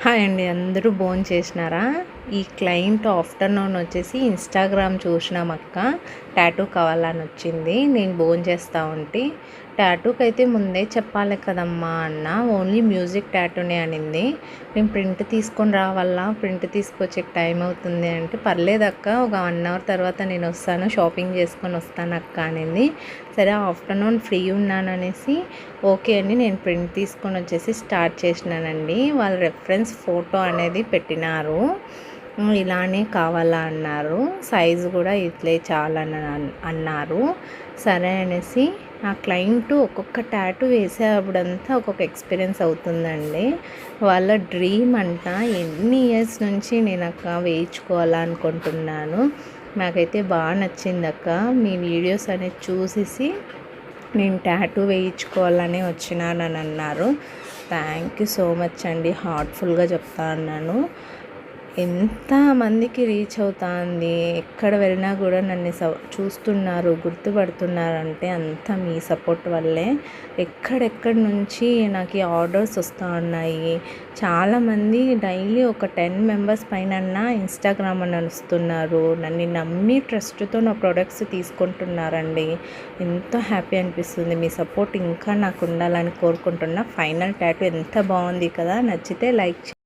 Hi అండి, అందరూ భోంచేసినారా? ఈ క్లయింట్ ఆఫ్టర్నూన్ వచ్చేసి ఇన్స్టాగ్రామ్ చూసినాం అక్క, టాటూ కావాలని వచ్చింది. నేను భోంచేస్తా ఉంటే టాటూకి అయితే ముందే చెప్పాలి కదమ్మా అన్న, ఓన్లీ మ్యూజిక్ టాటూనే అనింది. నేను ప్రింట్ తీసుకొని రావాలా, ప్రింట్ తీసుకొచ్చే టైం అవుతుంది అంటే పర్లేదక్క, ఒక 1 అవర్ తర్వాత నేను వస్తాను, షాపింగ్ చేసుకొని వస్తాను అక్క అనింది. సరే ఆఫ్టర్నూన్ ఫ్రీ ఉన్నాననేసి ఓకే అని నేను ప్రింట్ తీసుకొని వచ్చేసి స్టార్ట్ చేసినానండి. వాళ్ళ రెఫరెన్స్ ఫోటో అనేది పెట్టినారు, ఇలానే కావాలా అన్నారు, సైజు కూడా ఇట్లే చాలని అన్నారు. సరే అనేసి ఆ క్లయింట్ ఒక్కొక్క టాటూ వేసేటప్పుడంతా ఒక్కొక్క ఎక్స్పీరియన్స్ అవుతుందండి. వాళ్ళ డ్రీమ్ అంట, ఎన్ని ఇయర్స్ నుంచి నేను అక్క వేయించుకోవాలనుకుంటున్నాను, నాకైతే బాగా నచ్చింది అక్క, మీ వీడియోస్ అనేది చూసేసి నేను టాటూ వేయించుకోవాలని వచ్చినానని అన్నారు. థ్యాంక్ యూ సో మచ్ అండి, హార్ట్ఫుల్గా చెప్తా అన్నాను. ఎంతమందికి రీచ్ అవుతుంది, ఎక్కడ వెళ్ళినా కూడా నన్ను చూస్తున్నారు, గుర్తుపడుతున్నారంటే అంతా మీ సపోర్ట్ వల్లే. ఎక్కడెక్కడి నుంచి నాకు ఆర్డర్స్ వస్తూ ఉన్నాయి. చాలామంది డైలీ ఒక 10 మెంబర్స్ పైన ఇన్స్టాగ్రామ్ అని వస్తున్నారు, నన్ను నమ్మి ట్రస్ట్తో నా ప్రొడక్ట్స్ తీసుకుంటున్నారండి. ఎంతో హ్యాపీ అనిపిస్తుంది. మీ సపోర్ట్ ఇంకా నాకు ఉండాలని కోరుకుంటున్నా. ఫైనల్ టాటూ ఎంత బాగుంది కదా, నచ్చితే లైక్